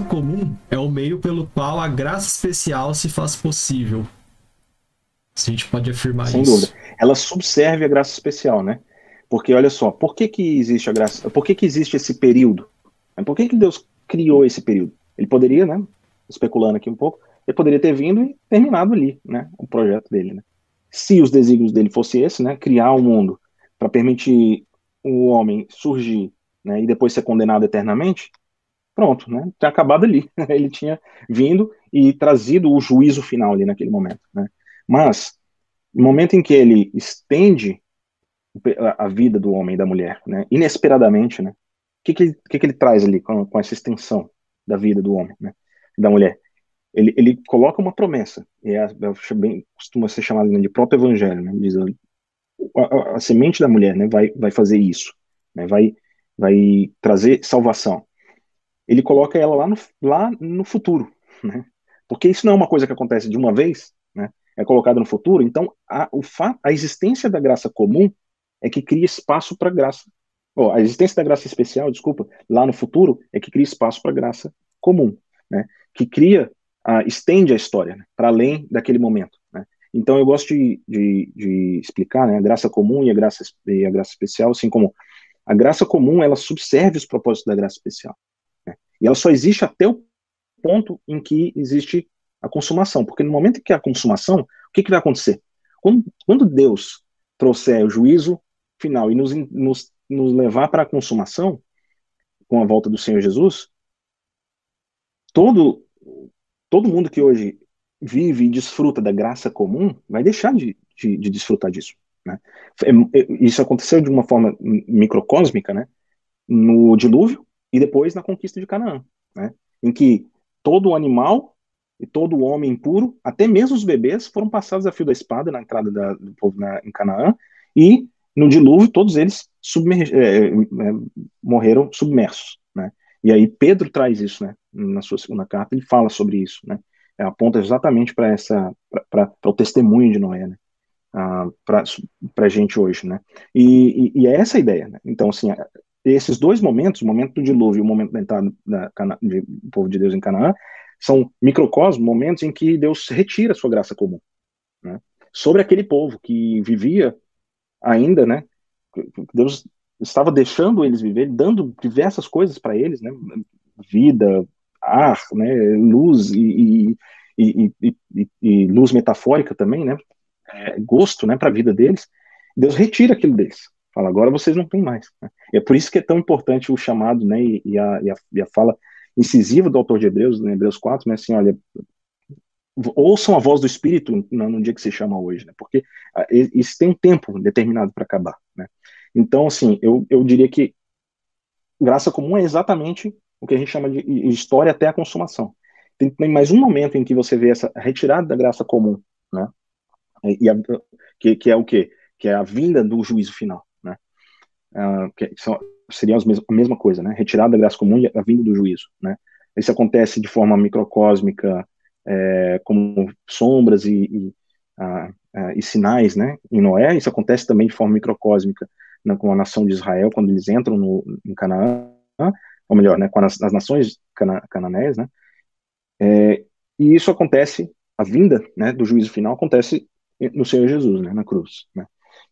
comum é o meio pelo qual a graça especial se faz possível. Se a gente pode afirmar Sem dúvida. isso. Ela subserve a graça especial, né? Porque olha só, por que que existe a graça? Por que que existe esse período? Por que que Deus criou esse período? Ele poderia, né? Especulando aqui um pouco, ele poderia ter vindo e terminado ali, né? O projeto dele, né? Se os desígnios dele fosse esse, né? Criar o mundo para permitir o homem surgir, né? E depois ser condenado eternamente, pronto, né? Tinha acabado ali. Ele tinha vindo e trazido o juízo final ali naquele momento, né? Mas no momento em que ele estende a vida do homem e da mulher, né, inesperadamente, né, o que que ele traz ali com essa extensão da vida do homem, né, e da mulher? Ele coloca uma promessa, e bem, costuma ser chamado, né, de próprio evangelho, né, diz a semente da mulher, né, vai fazer isso, né, vai trazer salvação. Ele coloca ela lá no futuro, né, porque isso não é uma coisa que acontece de uma vez, né, é colocado no futuro. Então a existência da graça comum é que cria espaço para graça. Oh, a existência da graça especial, desculpa, lá no futuro é que cria espaço para graça comum, né? Que cria, estende a história, né, para além daquele momento, né? Então eu gosto de explicar, né, a graça comum e a graça especial, assim como a graça comum ela subserve os propósitos da graça especial, né? E ela só existe até o ponto em que existe a consumação, porque no momento em que há a consumação, o que vai acontecer? Quando Deus trouxer o juízo final e nos levar para a consumação, com a volta do Senhor Jesus, todo, todo mundo que hoje vive e desfruta da graça comum vai deixar de desfrutar disso, né? Isso aconteceu de uma forma microcósmica, né? No dilúvio e depois na conquista de Canaã, né? Em que todo animal e todo homem impuro, até mesmo os bebês, foram passados a fio da espada na entrada do povo em Canaã, e no dilúvio todos eles morreram submersos, né? E aí Pedro traz isso, né? Na sua segunda carta ele fala sobre isso, né? Aponta exatamente para o testemunho de Noé, né? Para a gente hoje, né? E é essa a ideia, né? Então, assim, esses dois momentos, o momento do dilúvio e o momento da entrada do povo de Deus em Canaã, são microcosmos, momentos em que Deus retira a sua graça comum, né, sobre aquele povo que vivia ainda, né? Deus estava deixando eles viver, dando diversas coisas para eles, né? Vida, ar, né? Luz e luz metafórica também, né? Gosto, né, para a vida deles. Deus retira aquilo deles. Fala, agora vocês não têm mais, né? E é por isso que é tão importante o chamado, né, e a fala incisiva do autor de Hebreus, né, Hebreus 4, né, assim, olha, ouçam a voz do Espírito no dia que se chama hoje, né, porque isso tem um tempo determinado para acabar, né. Então, assim, eu diria que graça comum é exatamente o que a gente chama de história até a consumação. Tem mais um momento em que você vê essa retirada da graça comum, né, e a, que é o quê? Que é a vinda do juízo final, né? Seria a mesma coisa, né? Retirada da graça comum e a vinda do juízo, né? Isso acontece de forma microcósmica, como sombras e sinais, né? Em Noé, isso acontece também de forma microcósmica, né, com a nação de Israel, quando eles entram em Canaã, ou melhor, né, com as nações cananeias, né? E isso acontece, a vinda, né, do juízo final acontece no Senhor Jesus, né, na cruz, né?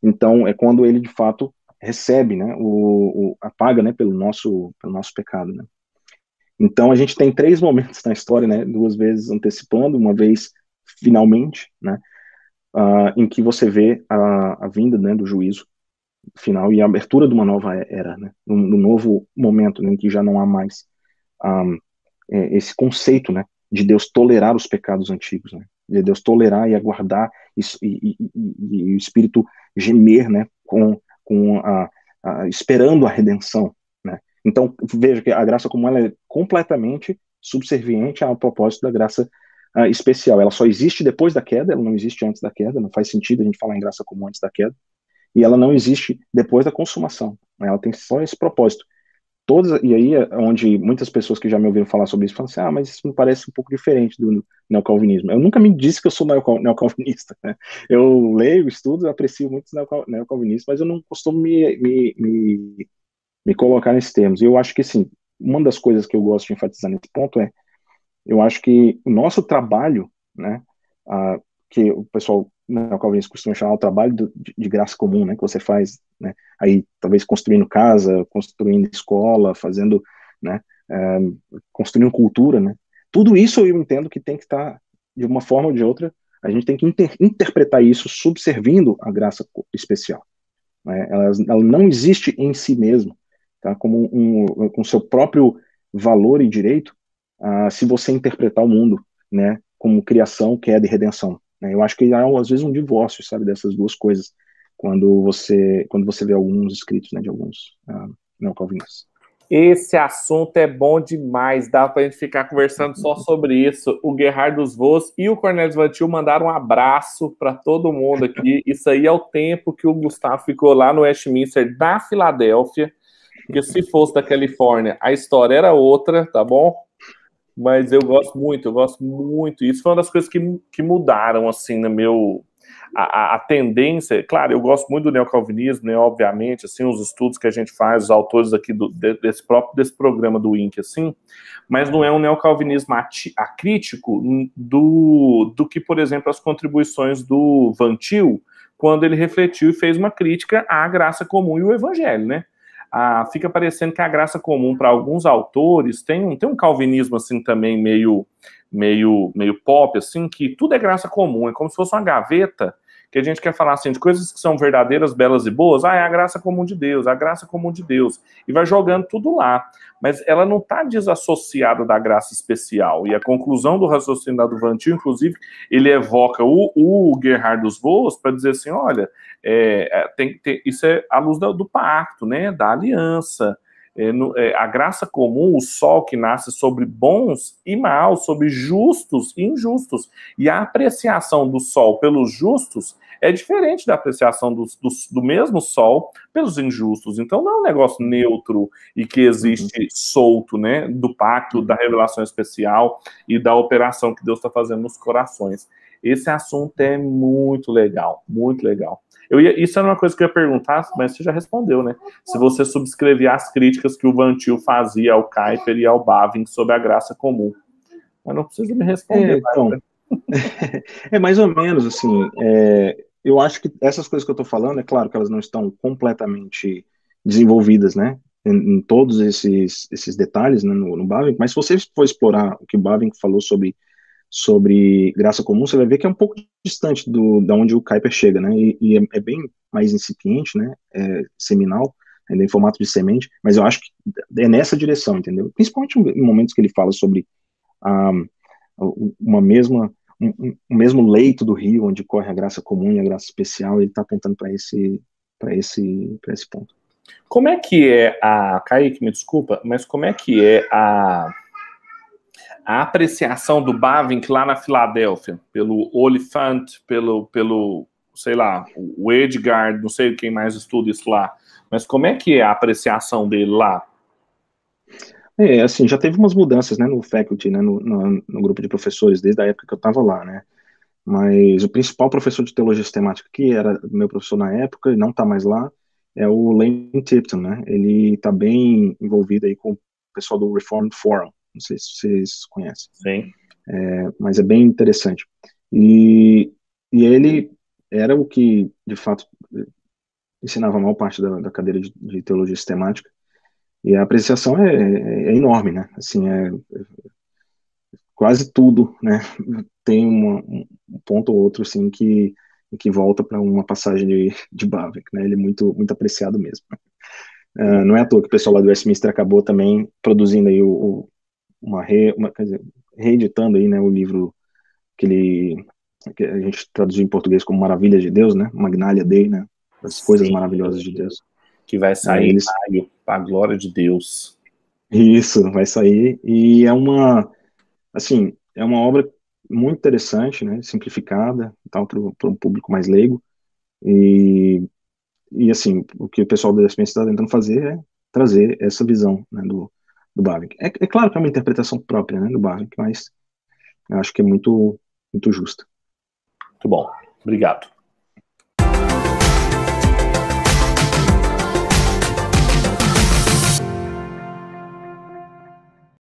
Então é quando ele de fato recebe, né, a paga, né, pelo nosso pecado, né? Então a gente tem três momentos na história, né, duas vezes antecipando, uma vez finalmente, né, em que você vê a vinda, né, do juízo final e a abertura de uma nova era, né, um novo momento, né, em que já não há mais ah, esse conceito, né, de Deus tolerar os pecados antigos, né, de Deus tolerar e aguardar isso, e o Espírito gemer, né, esperando a redenção, né. Então veja que a graça comum ela é completamente subserviente ao propósito da graça especial. Ela só existe depois da queda, ela não existe antes da queda. Não faz sentido a gente falar em graça comum antes da queda, e ela não existe depois da consumação, né. Ela tem só esse propósito. E aí é onde muitas pessoas que já me ouviram falar sobre isso falam assim, mas isso me parece um pouco diferente do neocalvinismo. Eu nunca me disse que eu sou neocalvinista, né? Eu leio, estudo, aprecio muito os neocalvinistas, mas eu não costumo me colocar nesses termos. E eu acho que, sim, uma das coisas que eu gosto de enfatizar nesse ponto é, eu acho que o nosso trabalho, né, que o pessoal neocalvinista costuma chamar o trabalho de graça comum, né, que você faz, né, aí talvez construindo casa, construindo escola, fazendo, né, construindo cultura, né, tudo isso eu entendo que tem que estar, de uma forma ou de outra, a gente tem que interpretar isso subservindo a graça especial, né, ela não existe em si mesma, tá, como com seu próprio valor e direito, se você interpretar o mundo, né, como criação, queda e redenção, né? Eu acho que há às vezes um divórcio, sabe, dessas duas coisas quando você vê alguns escritos, né, de alguns neocalvinistas. Esse assunto é bom demais, dá pra gente ficar conversando só sobre isso. O Gerhard dos Voos e o Cornelius Van Til mandaram um abraço para todo mundo aqui. Isso aí é o tempo que o Gustavo ficou lá no Westminster da Filadélfia, porque se fosse da Califórnia, a história era outra, tá bom? Mas eu gosto muito, eu gosto muito. Isso foi uma das coisas que mudaram, assim, no meu... A tendência, claro, eu gosto muito do neocalvinismo, né, obviamente, assim, os estudos que a gente faz, os autores aqui desse programa do INC, assim, mas não é um neocalvinismo acrítico do que, por exemplo, as contribuições do Van Til, quando ele refletiu e fez uma crítica à graça comum e o evangelho, né? Fica parecendo que a graça comum para alguns autores tem um calvinismo assim também meio pop, assim, que tudo é graça comum, é como se fosse uma gaveta que a gente quer falar assim de coisas que são verdadeiras, belas e boas, é a graça comum de Deus, a graça comum de Deus, e vai jogando tudo lá, mas ela não está desassociada da graça especial, e a conclusão do raciocínio do Van Til, inclusive, ele evoca o Gerhard dos Voos para dizer assim, olha, isso é à luz do pacto, né, da aliança, a graça comum, o sol que nasce sobre bons e maus, sobre justos e injustos. E a apreciação do sol pelos justos é diferente da apreciação do mesmo sol pelos injustos. Então não é um negócio neutro e que existe solto, né, do pacto, da revelação especial e da operação que Deus está fazendo nos corações. Esse assunto é muito legal, muito legal. Isso era uma coisa que eu ia perguntar, mas você já respondeu, né? Se você subscrevia as críticas que o Van Til fazia ao Kuyper e ao Bavinck sobre a graça comum. Mas não precisa me responder. Então, é mais ou menos assim. Eu acho que essas coisas que eu estou falando, é claro que elas não estão completamente desenvolvidas, né? Em todos esses detalhes, né, no Bavinck, mas se você for explorar o que o Bavinck falou sobre graça comum, você vai ver que é um pouco distante da onde o Kuyper chega, né? E é bem mais incipiente, né? Seminal, ainda em formato de semente, mas eu acho que é nessa direção, entendeu? Principalmente em momentos que ele fala sobre o mesmo leito do rio onde corre a graça comum e a graça especial, ele está apontando para esse ponto. Como é que é Kaique, me desculpa, mas como é que é a apreciação do Bavinck lá na Filadélfia, pelo Oliphant, pelo sei lá, o Edgar, não sei quem mais estuda isso lá, mas como é que é a apreciação dele lá? Assim, já teve umas mudanças, né, no faculty, né, no grupo de professores, desde a época que eu estava lá, né, mas o principal professor de teologia sistemática que era meu professor na época, e não está mais lá, é o Lane Tipton, né, ele está bem envolvido aí com o pessoal do Reformed Forum, não sei se vocês conhecem. Sim. Mas é bem interessante. E ele era o que, de fato, ensinava a maior parte da cadeira de teologia sistemática, e a apreciação é enorme, né? Assim, quase tudo, né? Tem um ponto ou outro, assim, que volta para uma passagem de Bavinck, né? Ele é muito, muito apreciado mesmo. Não é à toa que o pessoal lá do Westminster acabou também produzindo aí quer dizer, reeditando aí, né, o livro que a gente traduziu em português como Maravilhas de Deus, né? Magnalia Dei, né? As coisas maravilhosas de Deus. Que vai sair em maio, para a glória de Deus. Isso, vai sair. E é uma obra muito interessante, né? Simplificada, tal, para um público mais leigo. E assim, o que o pessoal da SPN está tentando fazer é trazer essa visão, né, do Bavinck. É claro que é uma interpretação própria, né, do Bavinck, mas eu acho que é muito, muito justa. Muito bom. Obrigado.